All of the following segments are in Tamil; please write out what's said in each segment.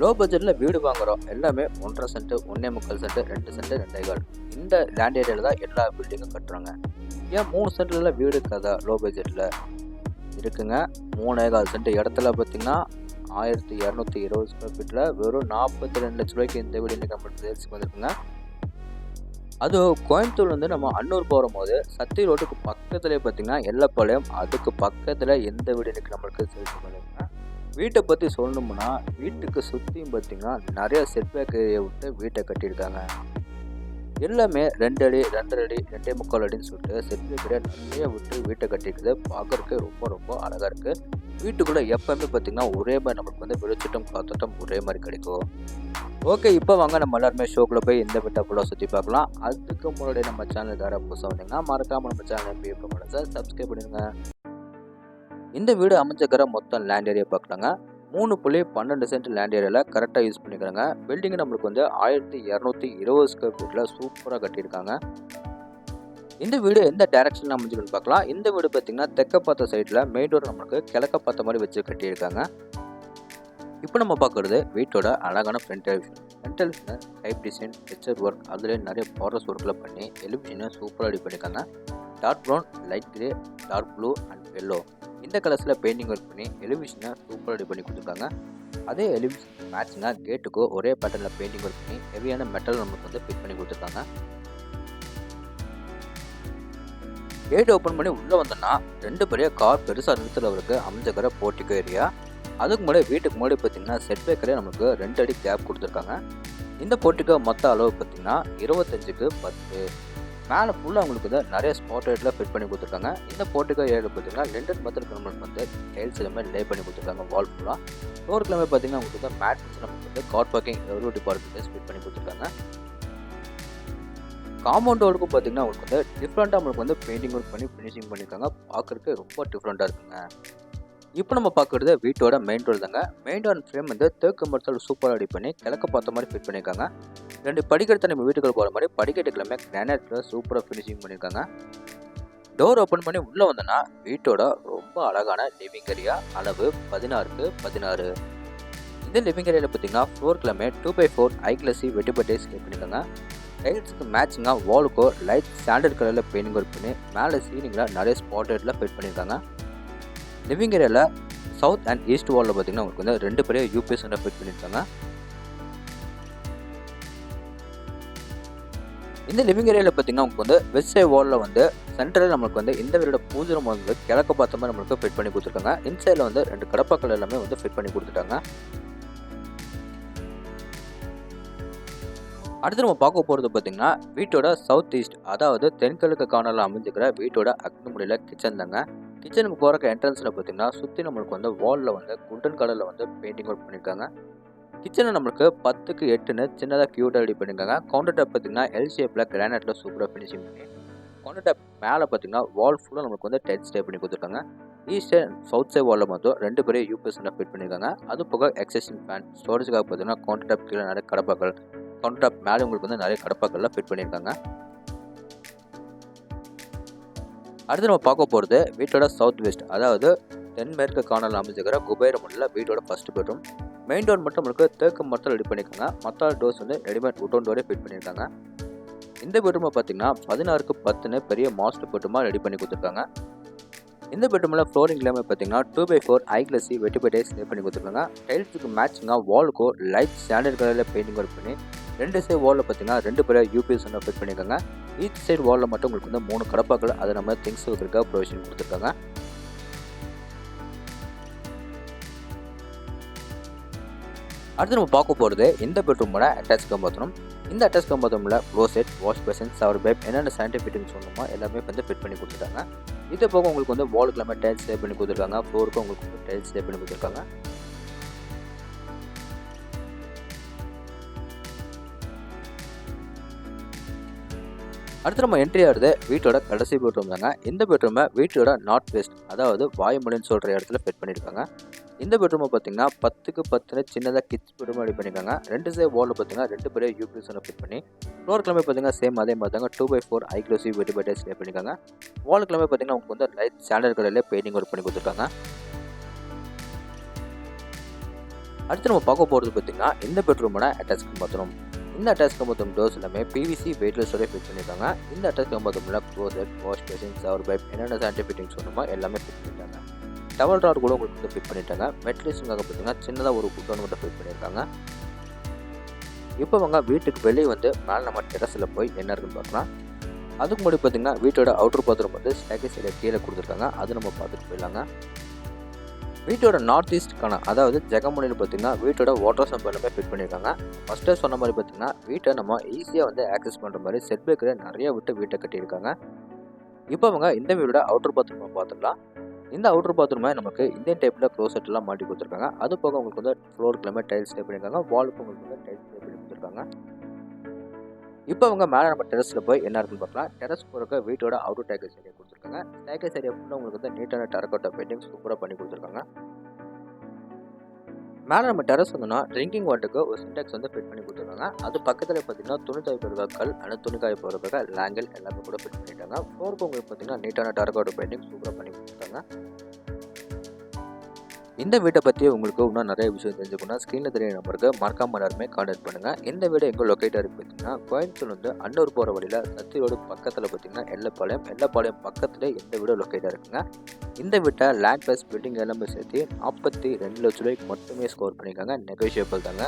லோ பட்ஜெட்டில் வீடு வாங்குறோம் எல்லாமே 1.5 சென்ட் 1.25 சென்ட் 2 சென்ட் 2.25 இந்த லேண்ட் ஏரியாவில் தான் எல்லா பில்டிங்கும் கட்டுறாங்க. ஏன் 3 சென்ட்ல வீடு இருக்காதா? லோ பட்ஜெட்டில் இருக்குங்க. 3.25 சென்ட் இடத்துல பார்த்தீங்கன்னா 1220 ஸ்கொயர் ஃபீட்டில் வெறும் 42 லட்ச ரூபாய்க்கு இந்த வீடு இன்னைக்கு நம்மளுக்கு சேல்ஸுக்கு வந்துருக்குங்க. அதுவும் கோயம்புத்தூர் வந்து நம்ம அன்னூர் போகும்போது சத்தி ரோட்டுக்கு பக்கத்துலேயே பார்த்தீங்கன்னா எல்லப்பாளையம், அதுக்கு பக்கத்தில் எந்த வீடு இன்னைக்கு நம்மளுக்கு சேல்ஸுக்கு வந்துருக்குங்க. வீட்டை பற்றி சொல்லணும்னா வீட்டுக்கு சுற்றியும் பார்த்தீங்கன்னா நிறைய செட்பேக் ஏரியா விட்டு வீட்டை கட்டியிருக்காங்க. எல்லாமே 2 அடி 2.5 அடி 2.25 அடின்னு சொல்லிட்டு செட்பேக் ஏரியா நிறைய விட்டு வீட்டை கட்டியிருக்குது. பார்க்கறதுக்கு ரொம்ப ரொம்ப அழகாக இருக்குது. வீட்டுக்குள்ளே எப்போவுமே பார்த்தீங்கன்னா ஒரே மாதிரி நம்மளுக்கு வந்து வெளிச்சட்டம் காத்தோட்டம் ஒரே மாதிரி கிடைக்கும். ஓகே, இப்போ வாங்க நம்ம எல்லாருமே ஷோக்குள்ளே போய் இந்த வீட்டை ஃபுல்லாக சுற்றி பார்க்கலாம். அதுக்கு முன்னாடி நம்ம சேனல் யாராவது புதுசாக வந்தீங்கன்னா மறக்காமல் நம்ம சேனல் பிஎஃப் சார் சப்ஸ்கிரைப் பண்ணிடுங்க. இந்த வீடு அமைஞ்சிக்கிற மொத்தம் லேண்ட் ஏரியா பார்க்கலாங்க. 3.12 சென்ட் லேண்ட் ஏரியாவில் கரெக்டாக யூஸ் பண்ணிக்கிறாங்க. பில்டிங் நம்மளுக்கு வந்து 1220 ஸ்கொயர் ஃபீட்டில் சூப்பராக கட்டியிருக்காங்க. இந்த வீடு எந்த டைரக்ஷனில் அமைஞ்சுக்கணும்னு பார்க்கலாம். இந்த வீடு பார்த்தீங்கன்னா தெற்க பார்த்த சைடில் மெயின் டோர் நம்மளுக்கு கிழக்க பார்த்த மாதிரி வச்சு கட்டியிருக்காங்க. இப்போ நம்ம பார்க்குறது வீட்டோட அழகான front elevation. Front elevation type design picture work அதுலேயே நிறைய பாரஸ் ஒர்க்கில் பண்ணி எலிவேஷனை சூப்பராக ரெடி பண்ணியிருக்காங்க. Dark brown, light grey, dark blue and yellow இந்த கலர்ஸில் பெயிண்டிங் ஒர்க் பண்ணி எலிவேஷனை சூப்பராக ரெடி பண்ணி கொடுத்துருக்காங்க. அதே எலிவேஷன் மேட்சிங்காக கேட்டுக்கோ ஒரே பேட்டர்னில் பெயிண்டிங் ஒர்க் பண்ணி ஹெவியான மெட்டல் நமக்கு வந்து ஃபிட் பண்ணி கொடுத்துருக்காங்க. கேட் ஓப்பன் பண்ணி உள்ளே வந்தோன்னா 2 பெரிய கார் பெருசாக நிறுத்துறவருக்கு அமைஞ்சிக்கிற போர்ட்டிகோ ஏரியா. அதுக்கு முன்னாடி வீட்டுக்கு முன்னாடி பார்த்தீங்கன்னா செட்பேக்கில் நமக்கு 2 அடி கேப் கொடுத்துருக்காங்க. இந்த போர்ட்டிகோ மொத்த அளவு பார்த்தீங்கன்னா 25க்கு 10. மேலே ஃபுல்லாக அவங்களுக்கு நிறைய ஸ்பாட் லைட்டில் ஃபிட் பண்ணி கொடுத்துருக்காங்க. இந்த போர்ட்டிகோ ஏரியாவில் பார்த்தீங்கன்னா லெண்டர் மெத்தட் நம்மளுக்கு வந்து டைல்ஸ் எல்லாமே லே பண்ணி கொடுத்துருக்காங்க. வால் ஃபுல்லாக டோருக்குலாமே பார்த்தீங்கன்னா உங்களுக்கு மேட்ஸ் நமக்கு வந்து கார் பார்க்கிங் எவ்வளோ டிபார்ட்மெண்ட்ஸ் ஃபிட் பண்ணி கொடுத்துருக்காங்க. காம்பவுண்ட் டோருக்கும் பார்த்தீங்கன்னா உங்களுக்கு வந்து டிஃப்ரெண்ட்டாக நம்மளுக்கு வந்து பெயிண்டிங் ஒர்க் பண்ணி ஃபினிஷிங் பண்ணியிருக்காங்க. பார்க்குறதுக்கு ரொம்ப டிஃப்ரெண்ட்டாக இருக்குங்க. இப்போ நம்ம பார்க்குறது வீட்டோட மெயின் டோர் தாங்க. மெயின் டோர் ஃப்ரேம் வந்து தேக்கு மரத்தால் சூப்பராக ரெடி பண்ணி கிழக்க பார்த்த மாதிரி ஃபிட் பண்ணியிருக்காங்க. 2 படிக்கட்டு நம்ம வீட்டுக்குள்ள போகிற மாதிரி படிக்கட்டுக்குலாமே கிரானைட்டில் சூப்பராக ஃபினிஷிங் பண்ணியிருக்காங்க. டோர் ஓப்பன் பண்ணி உள்ளே வந்தோன்னா வீட்டோட ரொம்ப அழகான லிவிங் ஏரியா. அளவு 16க்கு 16. இந்த லிவிங் ஏரியாவில் பார்த்தீங்கன்னா ஃப்ளோருக்குலாமே 2x4 ஹை கிளாஸி வெட்டிபட்டேஸ் ஃபிட் பண்ணியிருக்காங்க. டைல்ஸுக்கு மேட்சிங்காக வாலுக்கோ லைட் சாண்டல் கலரில் பெயிண்டிங் ஒர்க் பண்ணி மேலே சீலிங்கில் நிறைய ஸ்பாட் லைட்டில் ஃபிட் பண்ணியிருக்காங்க. லிவிங் ஏரியாவில் சவுத் அண்ட் ஈஸ்ட் வாலில் பார்த்தீங்கன்னா உங்களுக்கு வந்து 2 பெரிய யூபிஎஸ் ஃபிட் பண்ணியிருக்காங்க. இந்த லிவிங் ஏரியாவில் பார்த்தீங்கன்னா உங்களுக்கு வந்து வெஸ்ட் சைட் வாலில் வந்து சென்டரில் நம்மளுக்கு வந்து இந்த வீடோட பூஜை வந்து கிழக்க பார்த்த மாதிரி நம்மளுக்கு ஃபிட் பண்ணி கொடுத்துருக்காங்க. இன்சைடில் வந்து 2 கடப்பாக்கள் எல்லாமே வந்து ஃபிட் பண்ணி கொடுத்துட்டாங்க. அடுத்து நம்ம பார்க்க போகிறது பார்த்தீங்கன்னா வீட்டோட சவுத் ஈஸ்ட் அதாவது தென்கிழக்கு கார்னரில் அமைஞ்சிக்கிற வீட்டோட அக்னிமுடியில் கிச்சன் தாங்க. கிச்சனுக்கு போகிற என்ட்ரன்ஸில் பார்த்தீங்கன்னா சுற்றி நம்மளுக்கு வந்து வாலில் வந்து குண்டன் கலரில் வந்து பெயிண்டிங் ஒர்க் பண்ணியிருக்காங்க. கிச்சனை நம்மளுக்கு 10க்கு 8ன்னு சின்னதாக க்யூட்டாக ரெடி பண்ணியிருக்காங்க. கவுண்டர் டாப் பார்த்தீங்கன்னா எல் ஷேப்பில் கிரானைட்டில் சூப்பராக ஃபினிஷிங் பண்ணி கவுண்டர் டாப் மேலே பார்த்தீங்கன்னா வால் ஃபுல்லாக நம்மளுக்கு வந்து டைல்ஸ் ஸ்டே பண்ணி கொடுத்துருக்காங்க. ஈஸ்ட் அண்ட் சவுத் சைட் வாலில் மட்டும் 2 பெரிய யூபிஎஸ் ஃபிட் பண்ணியிருக்காங்க. அது போக எக்ஸசன் ஃபேன் ஸ்டோரேஜுக்காக பார்த்தீங்கன்னா கவுண்டர் டாப் கீழே நிறைய கடப்பாக்கள், கவுண்டர் டாப் மேலே உங்களுக்கு வந்து நிறைய கடப்பாக்கள்லாம் ஃபிட் பண்ணியிருக்காங்க. அடுத்து நம்ம பார்க்க போகிறது வீட்டோட சவுத் வெஸ்ட் அதாவது தென்மேற்கு கார்னரில் அமைஞ்சிக்கிற குபேர முறையில் வீட்டோட ஃபர்ஸ்ட் பெட்ரூம். மெயின் டோர் மட்டும் நம்மளுக்கு தேக்கு மரத்தில் ரெடி பண்ணியிருக்காங்க. மற்ற டோர்ஸ் வந்து ரெடிமேட் உட்டோன் டோரே ஃபிட் பண்ணியிருக்காங்க. இந்த பெட்ரூமை பார்த்தீங்கன்னா 16க்கு 10ன்னு பெரிய மாஸ்டர் பெட்ரூமாக ரெடி பண்ணி கொடுத்துருக்காங்க. இந்த பெட்ரூமில் ஃப்ளோரிங் எல்லாமே பார்த்தீங்கன்னா 2x4 ஹை கிளாஸி வெட்டிபட்டேஸ் ஸ்டே பண்ணி கொடுத்துருக்காங்க. டைல்ஸுக்கு மேட்சிங்காக வாலுக்கோ லைட் ஸ்டாண்டர்ட் கலரில் பெயிண்டிங் ஒர்க் பண்ணி 2 சைடு வாலில் பார்த்தீங்கன்னா 2 பெரிய யூபிஎஸ் ஃபிட் பண்ணியிருக்காங்க. ஈச் சைடு வாலில் மட்டும் உங்களுக்கு வந்து 3 கடப்பாக்கள் அதை நம்ம திங்ஸ் வைக்கிறதுக்காக ப்ரொவிஷன் கொடுத்துருக்காங்க. அடுத்து நம்ம பார்க்க போகிறது இந்த பெட்ரூமோட அட்டாச் பாத்ரூம். இந்த அட்டாச் பாத்ரூமில் க்ளோசெட், வாஷ் பேசின், ஷவர் பேப் என்னென்ன சானிடரி சொல்லணுமோ எல்லாமே வந்து ஃபிட் பண்ணி கொடுத்துருக்காங்க. இது போக உங்களுக்கு வந்து வாலுக்கு எல்லாமே டைல்ஸ் ஸ்டே பண்ணி கொடுத்துருக்காங்க. ஃப்ளோருக்கு உங்களுக்கு வந்து டைல்ஸ் ஸ்டே பண்ணி கொடுத்துருக்காங்க. அடுத்து நம்ம என்ட்ரி ஆகிறது வீட்டோட கடைசி பெட்ரூம் தாங்க. இந்த பெட்ரூமை வீட்டோட நார்த் வெஸ்ட் அதாவது வாயுமொழின்னு சொல்கிற இடத்துல ஃபிட் பண்ணியிருக்காங்க. இந்த பெட்ரூமை பார்த்தீங்கன்னா 10க்கு 10ன்னு சின்னதாக கிட்ஸ் பெட்ரூம் ரெடி பண்ணியிருக்காங்க. 2 சைடு வாலில் பார்த்தீங்கன்னா 2 பெரிய யூபிஎஸ் ஃபிட் பண்ணி ஃப்ளோர் கிளம்பி பார்த்தீங்கன்னா சேம் அதே மாதிரி தாங்க 2x4 ஹை கிளாஸி வெட்டிபட்டேஸ் ஸ்டே பண்ணியிருக்காங்க. வால் கிளம்பி பார்த்தீங்கன்னா உங்களுக்கு வந்து லைட் ஸ்டாண்டர்ட் கலரில் பெயிண்டிங் ஒர்க் பண்ணி கொடுத்துருக்காங்க. அடுத்து நம்ம பார்க்க போகிறது பார்த்தீங்கன்னா இந்த பெட்ரூமோட அட்டாச் பாத்ரூம். இந்த அட்டாச் பாத்ரூம் டோர்ஸ் எல்லாமே பிவிசி வெயிட்லெஸோட ஃபிட் பண்ணியிருக்காங்க. இந்த அட்டாச் பாத்ரூமில் closet, wash basin, shower pipe, என்னென்ன சானிட்டரி ஃபிட்டிங்ஸ் வேணுமோ எல்லாமே ஃபிட் பண்ணிட்டாங்க. டவல் ராட் கூட உங்களுக்கு வந்து ஃபிட் பண்ணிட்டாங்க. வென்டிலேஷனுக்காக பார்த்தீங்கன்னா சின்னதாக ஒரு குட்டோன் மட்டும் ஃபிட் பண்ணியிருக்காங்க. இப்போ அவங்க வீட்டுக்கு வெளியே வந்து மேலே நம்ம டெரஸில் போய் என்ன இருக்குன்னு பார்க்கலாம். அதுக்கு முன்னாடி பார்த்தீங்கன்னா வீட்டோட அவுட்டர் பாத்ரூம் வந்து ஸ்டேர்கேஸ் ஏரியா கீழே கொடுத்துருக்காங்க. அது நம்ம பார்த்துட்டு போயிடலாங்க. வீட்டோட நார்த் ஈஸ்ட்கான அதாவது ஜெகமுனையில் பார்த்தீங்கன்னா வீட்டோட வாட்டர் சம்ப் எல்லாமே ஃபிட் பண்ணியிருக்காங்க. ஃபஸ்ட்டே சொன்ன மாதிரி பார்த்தீங்கன்னா வீட்டை நம்ம ஈஸியாக வந்து ஆக்சஸ் பண்ணுற மாதிரி செட் பேக்கரை நிறைய விட்டு வீட்டை கட்டியிருக்காங்க. இப்போ அவங்க இந்த வீடோட அவுட்டர் பாத்ரூமை பார்த்துக்கலாம். இந்த அவுட்டர் பாத்ரூமை நமக்கு இந்தியன் டைப்பில் க்ளோசெட் எல்லாம் மாட்டி கொடுத்துருக்காங்க. அது போக உங்களுக்கு வந்து ஃப்ளோருக்கு எல்லாமே டைல்ஸ் டே பண்ணியிருக்காங்க. வாலுக்கு உங்களுக்கு வந்து டைல்ஸ் டே பண்ணி கொடுத்துருக்காங்க. இப்போ அவங்க மேலே நம்ம டெரஸில் போய் என்ன இருக்குன்னு பார்க்கலாம். டெரஸ் போகிறக்க வீட்டோட அவுட்டர் டேக்கேஜ் ஏரியா கொடுத்துருக்காங்க. டேக்கேஜ் ஏரியா ஃபுல்லாக உங்களுக்கு வந்து நீட்டான டெரக்கோட்டா பெயிண்டிங் சூப்பராக பண்ணி கொடுத்துருக்காங்க. மேலே நம்ம டெரஸ் வந்தோம்னா ட்ரிங்கிங் வாட்டருக்கு ஒரு சின்டெக்ஸ் வந்து ஃபிட் பண்ணி கொடுத்துருக்காங்க. அது பக்கத்தில் பார்த்தீங்கன்னா துணி காய் போடுற கல் அல்லது துணி காய் போடுறதுக்காக லேங்கல் எல்லாமே கூட ஃபிட் பண்ணிட்டாங்க. ஃப்ளோருக்கு உங்களுக்கு பார்த்தீங்கன்னா நீட்டான டெரக்கோட்டா பெயிண்டிங் சூப்பராக பண்ணி கொடுத்துருக்காங்க. இந்த வீட்டை பற்றி உங்களுக்கு இன்னும் நிறைய விஷயம் தெரிஞ்சுக்கணும். ஸ்க்ரீனில் தெரிய நம்பருக்கு மறக்காம எல்லாருமே கான்டாக்ட் பண்ணுங்கள். இந்த வீடு எங்கே லொக்கேட்டாக இருக்குது பார்த்தீங்கன்னா கோயம்புத்தூர் வந்து அன்னூர் போகிற வழியில் சத்தி ரோடு பக்கத்தில் பார்த்தீங்கன்னா எல்லப்பாளையம் பக்கத்தில் இந்த வீடு லொக்கேட்டாக இருக்குங்க. இந்த வீட்டை லேண்ட் ப்ளஸ் பில்டிங் எல்லாமே சேர்த்து 42 லட்ச ரூபாய்க்கு மட்டுமே ஸ்கோர் பண்ணியிருக்காங்க. நெகோஷியபிள் தாங்க.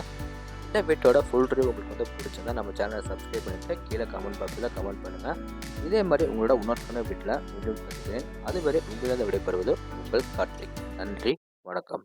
இந்த வீட்டோட ஃபுல் ரிவ்யூ உங்களுக்கு வந்து பிடிச்சிருந்தா நம்ம சேனலை சப்ஸ்கிரைப் பண்ணிவிட்டு கீழே கமெண்ட் பாக்ஸில் கமெண்ட் பண்ணுங்கள். இதே மாதிரி உங்களோட உணர்வான வீட்டில் வீடியோ பார்த்துக்கிறேன். அதுவரை உங்களிடம் விடைபெறுவது உங்கள் கார்த்திக். நன்றி, வணக்கம்.